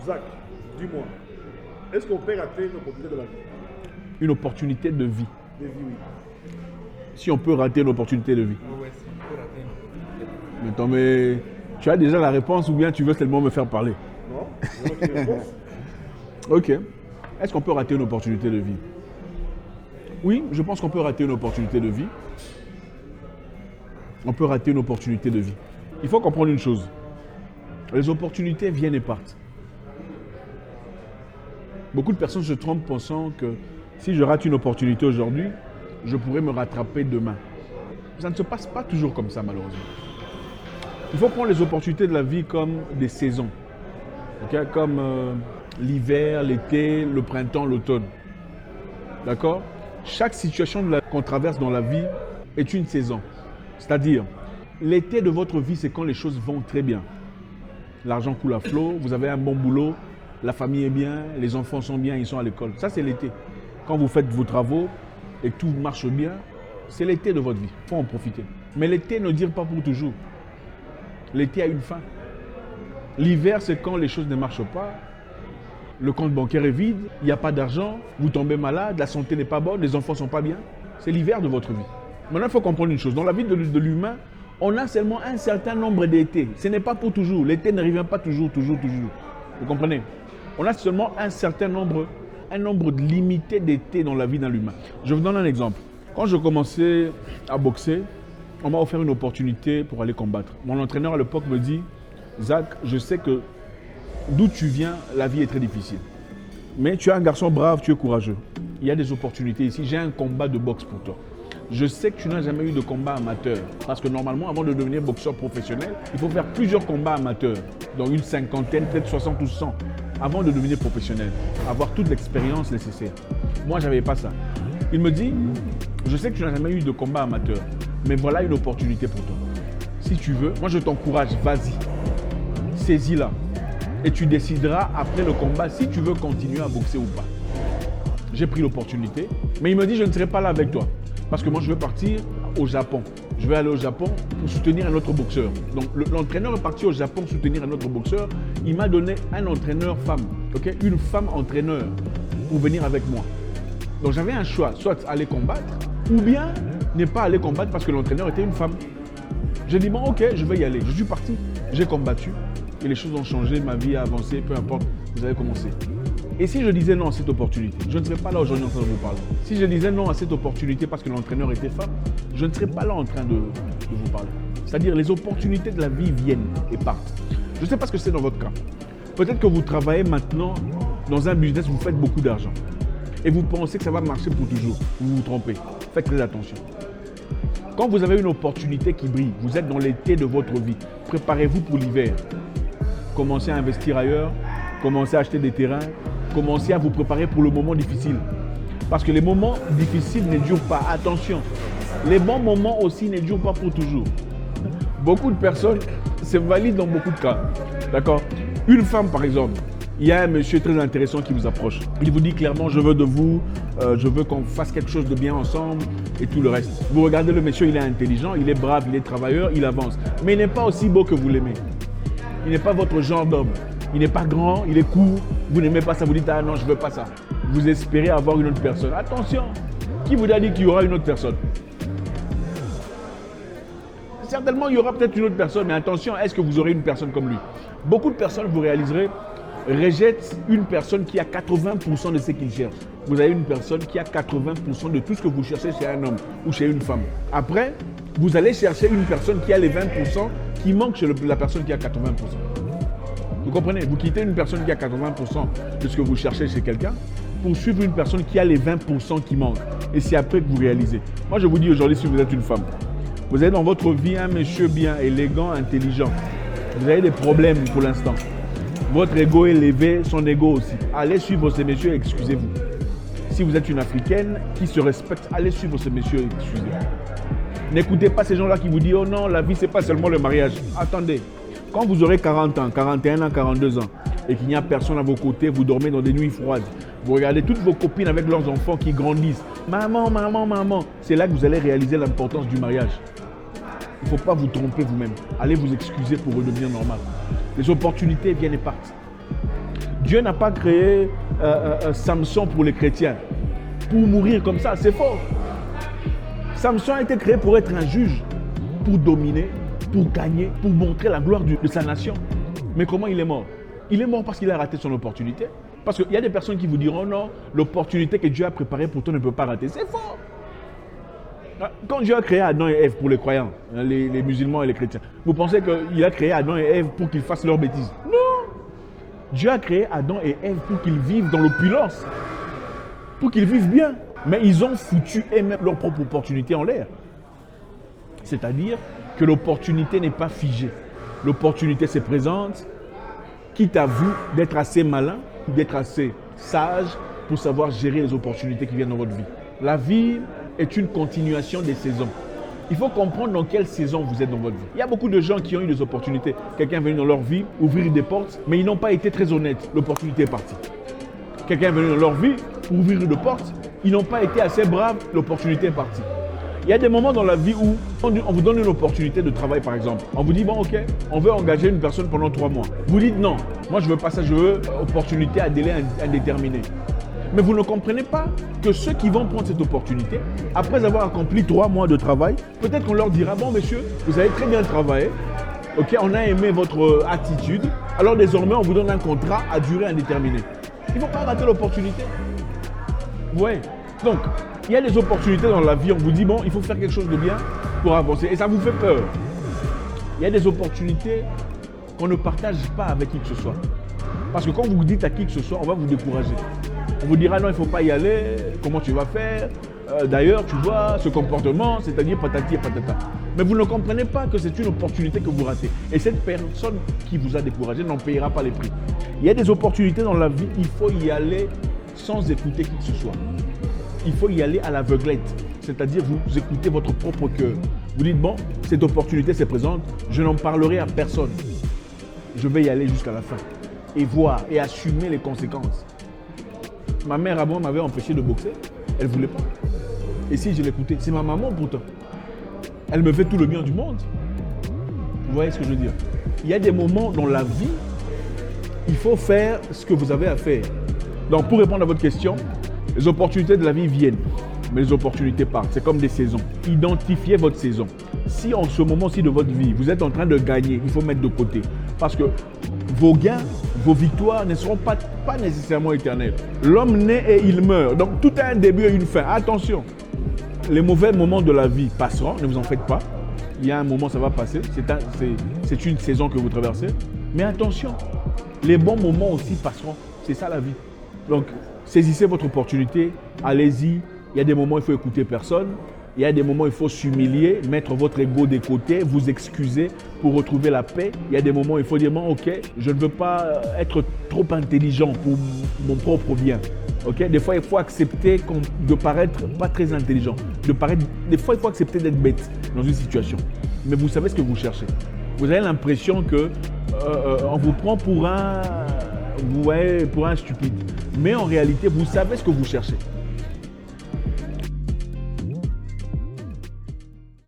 Zach, dis-moi, est-ce qu'on peut rater une opportunité de la vie? Une opportunité de vie. De vie, oui. Si on peut rater une opportunité de vie. Ouais, si on peut rater une opportunité de vie. Mais attends, mais tu as déjà la réponse ou bien tu veux seulement me faire parler? Non? Je veux une réponse. Ok. Est-ce qu'on peut rater une opportunité de vie? Oui, je pense qu'on peut rater une opportunité de vie. On peut rater une opportunité de vie. Il faut comprendre une chose. Les opportunités viennent et partent. Beaucoup de personnes se trompent pensant que si je rate une opportunité aujourd'hui, je pourrais me rattraper demain. Ça ne se passe pas toujours comme ça, malheureusement. Il faut prendre les opportunités de la vie comme des saisons. Okay? Comme l'hiver, l'été, le printemps, l'automne. D'accord? Chaque situation qu'on traverse dans la vie est une saison. C'est-à-dire, l'été de votre vie, c'est quand les choses vont très bien. L'argent coule à flot, vous avez un bon boulot, la famille est bien, les enfants sont bien, ils sont à l'école. Ça, c'est l'été. Quand vous faites vos travaux et tout marche bien, c'est l'été de votre vie. Il faut en profiter. Mais l'été ne dure pas pour toujours. L'été a une fin. L'hiver, c'est quand les choses ne marchent pas. Le compte bancaire est vide, il n'y a pas d'argent, vous tombez malade, la santé n'est pas bonne, les enfants ne sont pas bien. C'est l'hiver de votre vie. Maintenant, il faut comprendre une chose. Dans la vie de l'humain, on a seulement un certain nombre d'étés. Ce n'est pas pour toujours. L'été ne revient pas toujours. Vous comprenez? On a seulement un certain nombre, limité d'étés dans la vie d'un humain. Je vous donne un exemple. Quand je commençais à boxer, on m'a offert une opportunité pour aller combattre. Mon entraîneur à l'époque me dit, Zach, je sais que d'où tu viens, la vie est très difficile. Mais tu es un garçon brave, tu es courageux. Il y a des opportunités ici. J'ai un combat de boxe pour toi. Je sais que tu n'as jamais eu de combat amateur. Parce que normalement, avant de devenir boxeur professionnel, il faut faire plusieurs combats amateurs. Dans une cinquantaine, peut-être 60 ou 100. Avant de devenir professionnel. Avoir toute l'expérience nécessaire. Moi, je n'avais pas ça. Il me dit, je sais que tu n'as jamais eu de combat amateur. Mais voilà une opportunité pour toi. Si tu veux, moi je t'encourage, vas-y. Saisis-la. Et tu décideras après le combat si tu veux continuer à boxer ou pas. J'ai pris l'opportunité. Mais il me dit, je ne serai pas là avec toi. Parce que moi, je veux partir au Japon. Je vais aller au Japon pour soutenir un autre boxeur. Donc, l'entraîneur est parti au Japon soutenir un autre boxeur. Il m'a donné un entraîneur femme, okay? Une femme entraîneur pour venir avec moi. Donc, j'avais un choix, soit aller combattre ou bien ne pas aller combattre parce que l'entraîneur était une femme. J'ai dit, bon, ok, je vais y aller. Je suis parti, j'ai combattu et les choses ont changé, ma vie a avancé, peu importe, vous avez commencé. Et si je disais non à cette opportunité, je ne serais pas là aujourd'hui en train de vous parler. Si je disais non à cette opportunité parce que l'entraîneur était femme, je ne serais pas là en train de vous parler. C'est-à-dire les opportunités de la vie viennent et partent. Je ne sais pas ce que c'est dans votre cas. Peut-être que vous travaillez maintenant dans un business où vous faites beaucoup d'argent. Et vous pensez que ça va marcher pour toujours. Vous vous trompez. Faites très attention. Quand vous avez une opportunité qui brille, vous êtes dans l'été de votre vie, préparez-vous pour l'hiver. Commencez à investir ailleurs, commencez à acheter des terrains, commencez à vous préparer pour le moment difficile. Parce que les moments difficiles ne durent pas. Attention, les bons moments aussi ne durent pas pour toujours. Beaucoup de personnes, c'est valide dans beaucoup de cas. D'accord? Une femme, par exemple, il y a un monsieur très intéressant qui vous approche. Il vous dit clairement, je veux de vous, je veux qu'on fasse quelque chose de bien ensemble et tout le reste. Vous regardez le monsieur, il est intelligent, il est brave, il est travailleur, il avance. Mais il n'est pas aussi beau que vous l'aimez. Il n'est pas votre genre d'homme. Il n'est pas grand, il est court, vous n'aimez pas ça, vous dites « Ah non, je ne veux pas ça ». Vous espérez avoir une autre personne. Attention, qui vous a dit qu'il y aura une autre personne? Certainement, il y aura peut-être une autre personne, mais attention, est-ce que vous aurez une personne comme lui? Beaucoup de personnes, vous réaliserez, rejettent une personne qui a 80% de ce qu'ils cherchent. Vous avez une personne qui a 80% de tout ce que vous cherchez chez un homme ou chez une femme. Après, vous allez chercher une personne qui a les 20% qui manquent chez la personne qui a 80%. Vous comprenez? Vous quittez une personne qui a 80% de ce que vous cherchez chez quelqu'un pour suivre une personne qui a les 20% qui manquent. Et c'est après que vous réalisez. Moi, je vous dis aujourd'hui, si vous êtes une femme, vous êtes dans votre vie un monsieur bien, élégant, intelligent. Vous avez des problèmes pour l'instant. Votre ego est élevé, son ego aussi. Allez suivre ces messieurs et excusez-vous. Si vous êtes une Africaine qui se respecte, allez suivre ces messieurs et excusez-vous. N'écoutez pas ces gens-là qui vous disent « Oh non, la vie, c'est pas seulement le mariage. » Attendez. Quand vous aurez 40 ans, 41 ans, 42 ans et qu'il n'y a personne à vos côtés, vous dormez dans des nuits froides, vous regardez toutes vos copines avec leurs enfants qui grandissent. Maman, maman, maman. C'est là que vous allez réaliser l'importance du mariage. Il ne faut pas vous tromper vous-même. Allez vous excuser pour redevenir normal. Les opportunités viennent et partent. Dieu n'a pas créé Samson pour les chrétiens, pour mourir comme ça, c'est faux. Samson a été créé pour être un juge, pour dominer, pour gagner, pour montrer la gloire de sa nation. Mais comment il est mort? Il est mort parce qu'il a raté son opportunité. Parce qu'il y a des personnes qui vous diront non, l'opportunité que Dieu a préparée pour toi ne peut pas rater. C'est faux. Quand Dieu a créé Adam et Ève pour les croyants, les musulmans et les chrétiens, vous pensez qu'il a créé Adam et Ève pour qu'ils fassent leurs bêtises? Non. Dieu a créé Adam et Ève pour qu'ils vivent dans l'opulence, pour qu'ils vivent bien. Mais ils ont foutu eux-mêmes leur propre opportunité en l'air. C'est-à-dire que l'opportunité n'est pas figée. L'opportunité se présente, quitte à vous d'être assez malin, d'être assez sage pour savoir gérer les opportunités qui viennent dans votre vie. La vie est une continuation des saisons. Il faut comprendre dans quelle saison vous êtes dans votre vie. Il y a beaucoup de gens qui ont eu des opportunités. Quelqu'un est venu dans leur vie, ouvrir des portes, mais ils n'ont pas été très honnêtes. L'opportunité est partie. Quelqu'un est venu dans leur vie, ouvrir des portes, ils n'ont pas été assez braves, l'opportunité est partie. Il y a des moments dans la vie où on vous donne une opportunité de travail par exemple. On vous dit bon ok, on veut engager une personne pendant 3 mois. Vous dites non, moi je veux pas ça, je veux opportunité à délai indéterminé. Mais vous ne comprenez pas que ceux qui vont prendre cette opportunité, après avoir accompli 3 mois de travail, peut-être qu'on leur dira bon monsieur, vous avez très bien travaillé, ok, on a aimé votre attitude, alors désormais on vous donne un contrat à durée indéterminée. Il ne faut pas rater l'opportunité. Ouais. Donc, il y a des opportunités dans la vie, on vous dit, bon, il faut faire quelque chose de bien pour avancer. Et ça vous fait peur. Il y a des opportunités qu'on ne partage pas avec qui que ce soit. Parce que quand vous dites à qui que ce soit, on va vous décourager. On vous dira, non, il ne faut pas y aller, comment tu vas faire? D'ailleurs, tu vois, ce comportement, c'est-à-dire patati et patata. Mais vous ne comprenez pas que c'est une opportunité que vous ratez. Et cette personne qui vous a découragé n'en payera pas les prix. Il y a des opportunités dans la vie, il faut y aller sans écouter qui que ce soit. Il faut y aller à l'aveuglette, c'est-à-dire vous écoutez votre propre cœur. Vous dites, bon, cette opportunité se présente, je n'en parlerai à personne. Je vais y aller jusqu'à la fin et voir et assumer les conséquences. Ma mère avant m'avait empêché de boxer, elle ne voulait pas. Et si je l'écoutais, c'est ma maman pourtant. Elle me fait tout le bien du monde. Vous voyez ce que je veux dire? Il y a des moments dans la vie, il faut faire ce que vous avez à faire. Donc pour répondre à votre question, les opportunités de la vie viennent, mais les opportunités partent. C'est comme des saisons. Identifiez votre saison. Si en ce moment-ci de votre vie, vous êtes en train de gagner, il faut mettre de côté. Parce que vos gains, vos victoires ne seront pas nécessairement éternelles. L'homme naît et il meurt. Donc tout a un début et une fin. Attention, les mauvais moments de la vie passeront, ne vous en faites pas. Il y a un moment, ça va passer. C'est une saison que vous traversez. Mais attention, les bons moments aussi passeront. C'est ça la vie. Donc, saisissez votre opportunité, allez-y. Il y a des moments où il faut écouter personne. Il y a des moments où il faut s'humilier, mettre votre ego de côté, vous excuser pour retrouver la paix. Il y a des moments où il faut dire, bon, ok, je ne veux pas être trop intelligent pour mon propre bien. Okay? Des fois, il faut accepter de paraître pas très intelligent. Des fois, il faut accepter d'être bête dans une situation. Mais vous savez ce que vous cherchez. Vous avez l'impression qu'on vous prend pour un stupide. Mais en réalité, vous savez ce que vous cherchez.